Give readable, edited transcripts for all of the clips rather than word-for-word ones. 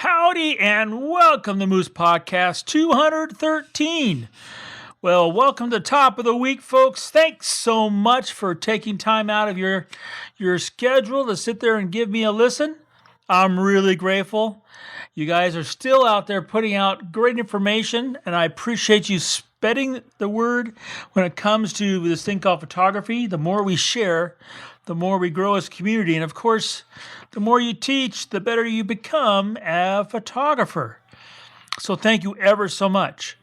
Howdy and welcome to Moose Podcast 213. Well, welcome to top of the week, folks. Thanks so much for taking time out of your schedule to sit there and give me a listen. I'm really grateful. You guys are still out there putting out great information, and I appreciate you spreading the word when it comes to this thing called photography. The more we share, the more we grow as a community. And of course, the more you teach, the better you become a photographer. So thank you ever so much.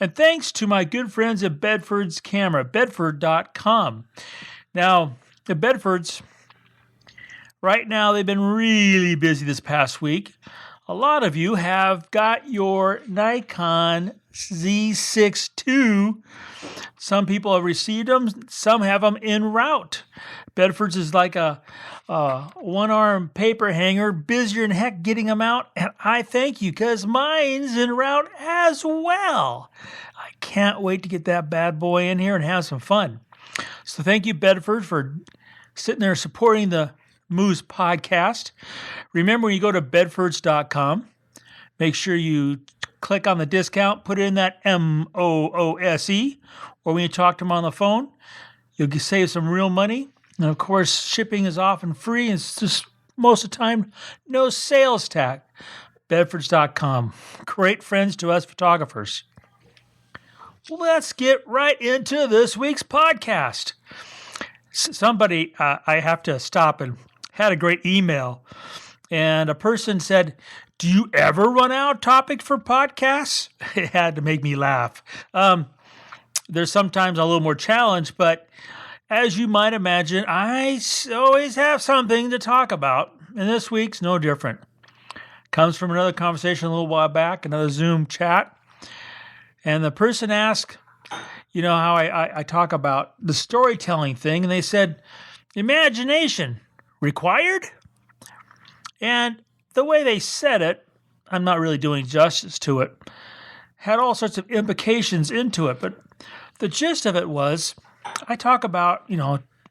And thanks to my good friends at Bedford's Camera, Bedford.com. Now, the Bedfords, right now, they've been really busy this past week. A lot of you have got your Nikon Z6 II. Some people have received them. Some have them en route. Bedford's is like a one-arm paper hanger, busier than heck getting them out. And I thank you because mine's en route as well. I can't wait to get that bad boy in here and have some fun. So thank you, Bedford, for sitting there supporting the Moose Podcast. Remember, when you go to bedfords.com, make sure you click on the discount, put in that MOOSE, or when you talk to them on the phone, you'll save some real money. And of course, shipping is often free, and it's just most of the time, no sales tax. Bedfords.com. Great friends to us photographers. Let's get right into this week's podcast. Somebody, I have to stop, and had a great email. And a person said, "Do you ever run out of topic for podcasts?" It had to make me laugh. There's sometimes a little more challenge, but as you might imagine, I always have something to talk about. And this week's no different. Comes from another conversation a little while back, another Zoom chat. And the person asked, how I talk about the storytelling thing. And they said, imagination required? And the way they said it, I'm not really doing justice to it, had all sorts of implications into it. But the gist of it was, I talk about,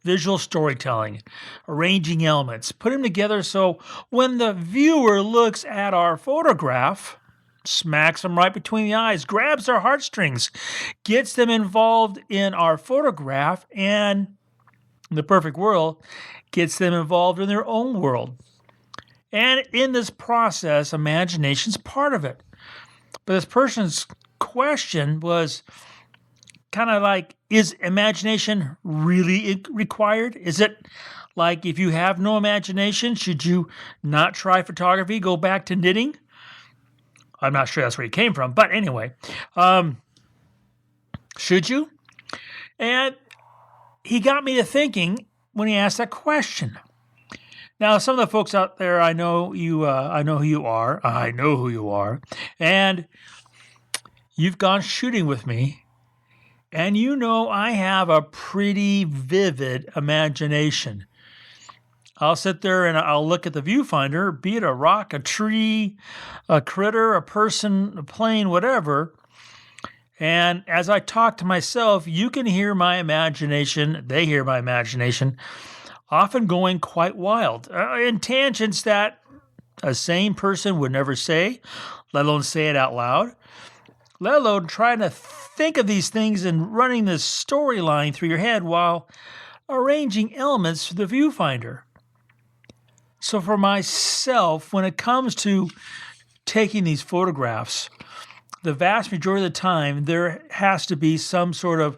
visual storytelling, arranging elements, put them together so when the viewer looks at our photograph, smacks them right between the eyes, grabs their heartstrings, gets them involved in our photograph, and in the perfect world, gets them involved in their own world. And in this process, imagination's part of it. But this person's question was kind of like, is imagination really required? Is it like, if you have no imagination, should you not try photography, go back to knitting? I'm not sure that's where he came from, but anyway, should you? And he got me to thinking when he asked that question. Now, some of the folks out there, I know you. I know who you are. I know who you are, and you've gone shooting with me, and I have a pretty vivid imagination. I'll sit there and I'll look at the viewfinder, be it a rock, a tree, a critter, a person, a plane, whatever. And as I talk to myself, you can hear my imagination, they hear my imagination, often going quite wild, in tangents that a sane person would never say, let alone say it out loud, let alone trying to think of these things and running this storyline through your head while arranging elements to the viewfinder. So for myself, when it comes to taking these photographs, the vast majority of the time, there has to be some sort of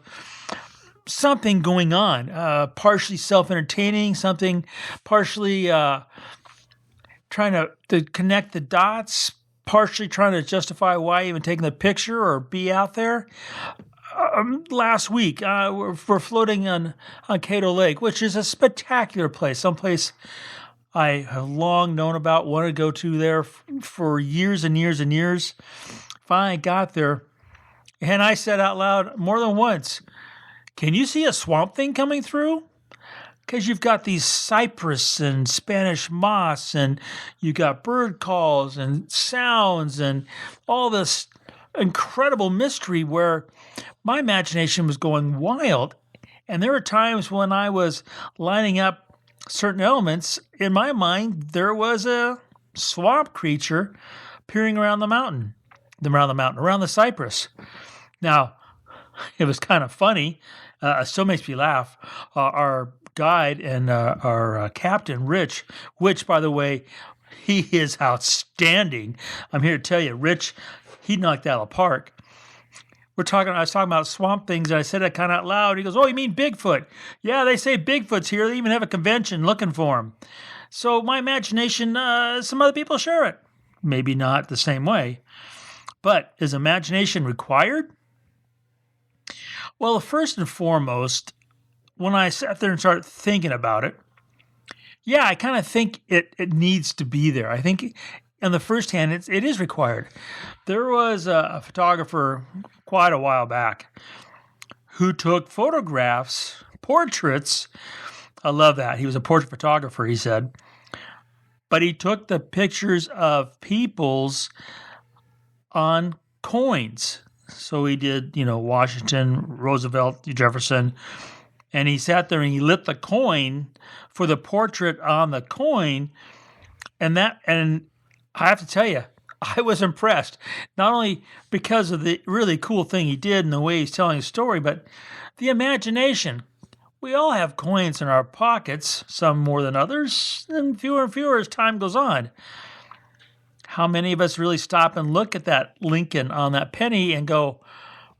something going on, partially self-entertaining, something partially trying to connect the dots, partially trying to justify why even taking the picture or be out there. Last week, we're floating on Cato Lake, which is a spectacular place, someplace I have long known about, wanted to go to there for years and years and years. Finally got there, and I said out loud more than once, "Can you see a swamp thing coming through?" Because you've got these cypress and Spanish moss, and you got bird calls and sounds and all this incredible mystery where my imagination was going wild. And there were times when I was lining up certain elements, in my mind, there was a swamp creature peering around the cypress. Now, it was kind of funny. Still makes me laugh. Our guide and our captain, Rich, which, by the way, he is outstanding. I'm here to tell you, Rich, he knocked out of the park. I was talking about swamp things, and I said that kind of out loud. He goes, "Oh, you mean Bigfoot?" Yeah, they say Bigfoot's here. They even have a convention looking for him. So my imagination, some other people share it. Maybe not the same way. But is imagination required? Well, first and foremost, when I sat there and started thinking about it, yeah, I kind of think it needs to be there. I think on the first hand, it is required. There was a photographer quite a while back who took photographs, portraits. I love that. He was a portrait photographer, he said. But he took the pictures of people's on coins. So he did, Washington, Roosevelt, Jefferson, and he sat there and he lit the coin for the portrait on the coin. And I have to tell you, I was impressed, not only because of the really cool thing he did and the way he's telling his story, but the imagination. We all have coins in our pockets, some more than others, and fewer as time goes on. How many of us really stop and look at that Lincoln on that penny and go,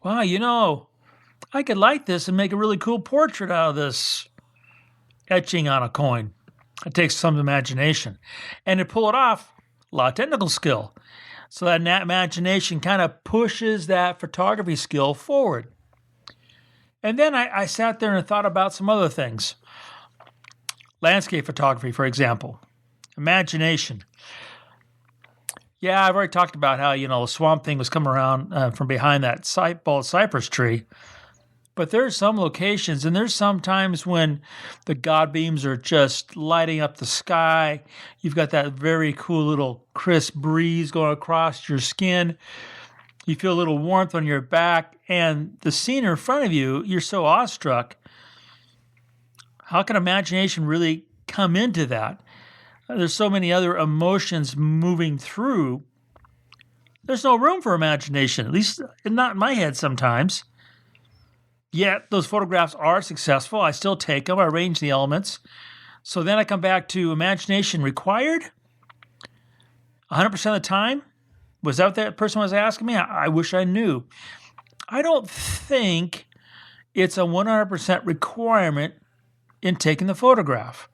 wow, I could light this and make a really cool portrait out of this etching on a coin. It takes some imagination. And to pull it off, a lot of technical skill. So that imagination kind of pushes that photography skill forward. And then I sat there and thought about some other things. Landscape photography, for example. Imagination. Yeah, I've already talked about how, the swamp thing was coming around from behind that bald cypress tree. But there's some locations, and there's some times when the God beams are just lighting up the sky. You've got that very cool little crisp breeze going across your skin. You feel a little warmth on your back, and the scene in front of you, you're so awestruck. How can imagination really come into that? There's so many other emotions moving through. There's no room for imagination, at least not in my head sometimes. Yet those photographs are successful. I still take them. I arrange the elements. So then I come back to imagination required 100% of the time. Was that what that person was asking me? I wish I knew. I don't think it's a 100% requirement in taking the photograph.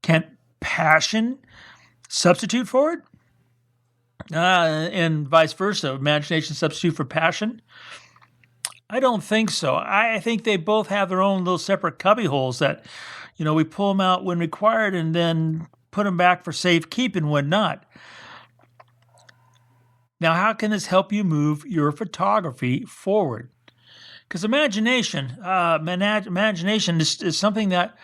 Can passion substitute for it? And vice versa, imagination substitute for passion? I don't think so. I think they both have their own little separate cubby holes that, we pull them out when required and then put them back for safekeeping when not. Now, how can this help you move your photography forward? Because imagination is something that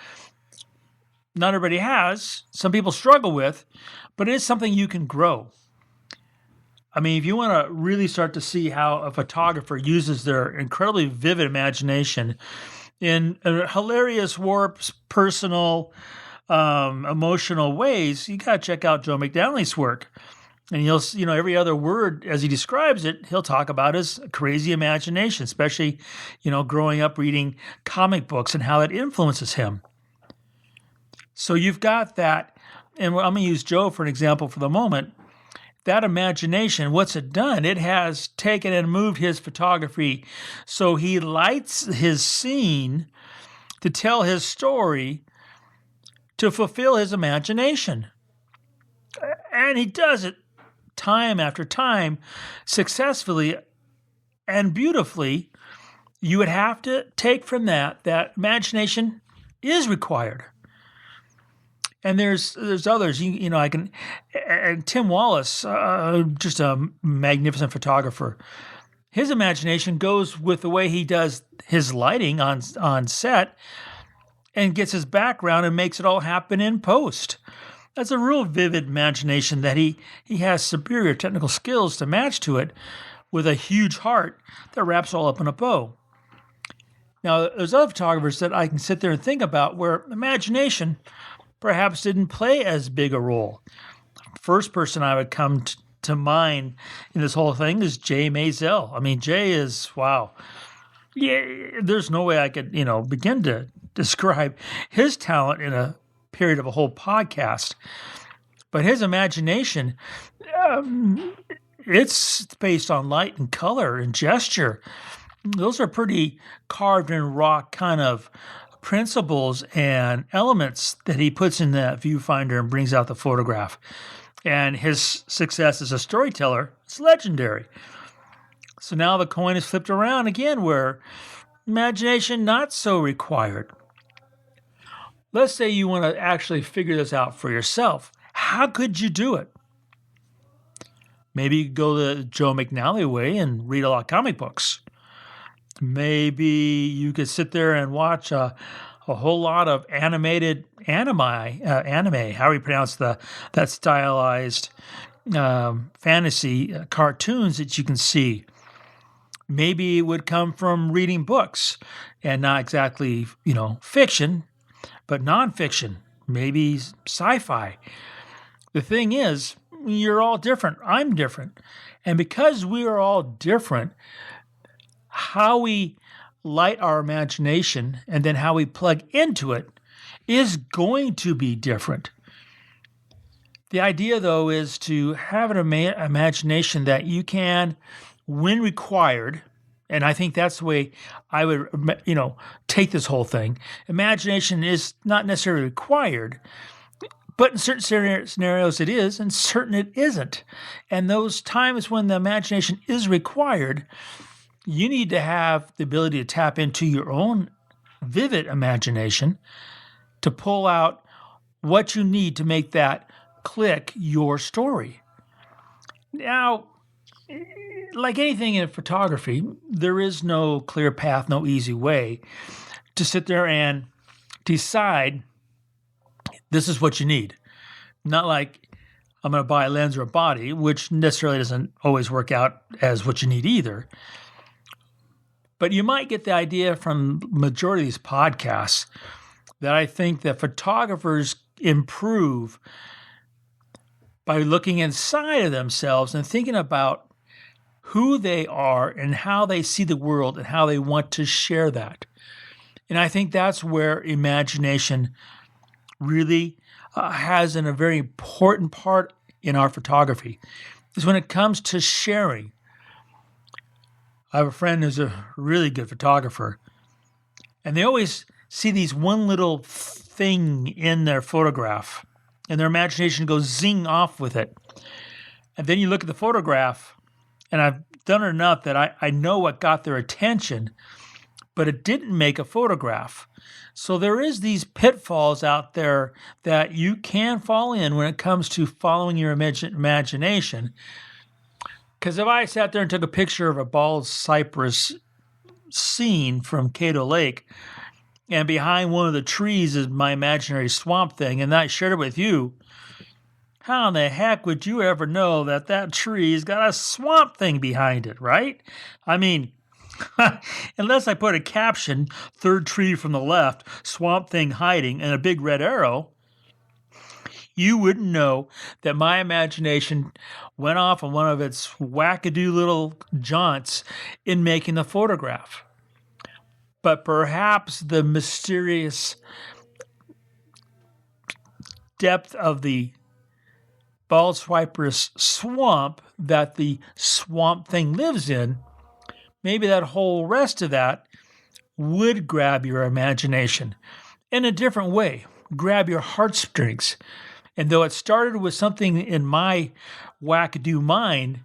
not everybody has. Some people struggle with, but it is something you can grow. I mean, if you want to really start to see how a photographer uses their incredibly vivid imagination in hilarious, warped, personal, emotional ways, you got to check out Joe McDowell's work. And he'll, every other word as he describes it, he'll talk about his crazy imagination, especially, growing up reading comic books and how it influences him. So you've got that, and I'm going to use Joe for an example for the moment. That imagination, what's it done? It has taken and moved his photography. So he lights his scene to tell his story, to fulfill his imagination. And he does it time after time, successfully and beautifully. You would have to take from that imagination is required. And there's others, I can, and Tim Wallace, just a magnificent photographer. His imagination goes with the way he does his lighting on set and gets his background and makes it all happen in post. That's a real vivid imagination that he has superior technical skills to match to it with a huge heart that wraps all up in a bow. Now, there's other photographers that I can sit there and think about where imagination, perhaps didn't play as big a role. First person I would come to mind in this whole thing is Jay Maisel. I mean, Jay is, wow. Yeah, there's no way I could, begin to describe his talent in a period of a whole podcast. But his imagination, it's based on light and color and gesture. Those are pretty carved in rock kind of principles and elements that he puts in that viewfinder and brings out the photograph. And his success as a storyteller is legendary. So now the coin is flipped around again, where imagination not so required. Let's say you want to actually figure this out for yourself. How could you do it? Maybe you could go the Joe McNally way and read a lot of comic books. Maybe you could sit there and watch a whole lot of animated anime, how do you pronounce that stylized fantasy cartoons that you can see. Maybe it would come from reading books and not exactly, fiction, but nonfiction, maybe sci-fi. The thing is, you're all different. I'm different. And because we are all different, how we light our imagination and then how we plug into it is going to be different. The idea, though, is to have an imagination that you can, when required, and I think that's the way I would, take this whole thing. Imagination is not necessarily required, but in certain scenarios it is, and certain it isn't. And those times when the imagination is required, you need to have the ability to tap into your own vivid imagination to pull out what you need to make that click your story. Now, like anything in photography, there is no clear path, no easy way to sit there and decide this is what you need. Not like I'm going to buy a lens or a body, which necessarily doesn't always work out as what you need either. But you might get the idea from the majority of these podcasts that I think that photographers improve by looking inside of themselves and thinking about who they are and how they see the world and how they want to share that. And I think that's where imagination really has a very important part in our photography, is when it comes to sharing. I have a friend who's a really good photographer, and they always see these one little thing in their photograph, and their imagination goes zing off with it. And then you look at the photograph, and I've done it enough that I know what got their attention, but it didn't make a photograph. So there is these pitfalls out there that you can fall in when it comes to following your imagination. Because if I sat there and took a picture of a bald cypress scene from Cato Lake, and behind one of the trees is my imaginary Swamp Thing, and I shared it with you, how in the heck would you ever know that that tree's got a Swamp Thing behind it, right? I mean, unless I put a caption, third tree from the left, Swamp Thing hiding, and a big red arrow, you wouldn't know that my imagination went off on one of its wackadoo little jaunts in making the photograph. But perhaps the mysterious depth of the bald cypress swamp that the Swamp Thing lives in, maybe that whole rest of that would grab your imagination in a different way, grab your heartstrings. And though it started with something in my wackadoo mind,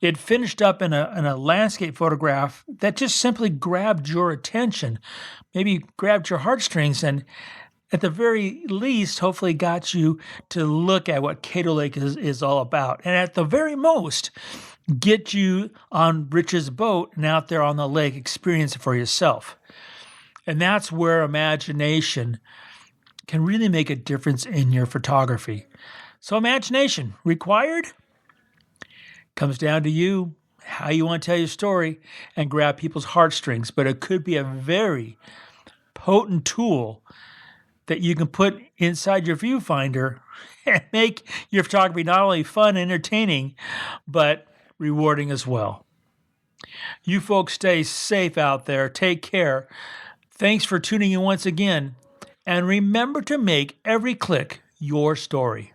it finished up in a landscape photograph that just simply grabbed your attention, maybe grabbed your heartstrings, and at the very least, hopefully got you to look at what Cato Lake is all about. And at the very most, get you on Rich's boat and out there on the lake, experience it for yourself. And that's where imagination can really make a difference in your photography. So imagination required? Comes down to you, how you want to tell your story and grab people's heartstrings. But it could be a very potent tool that you can put inside your viewfinder and make your photography not only fun and entertaining, but rewarding as well. You folks stay safe out there. Take care. Thanks for tuning in once again. And remember to make every click your story.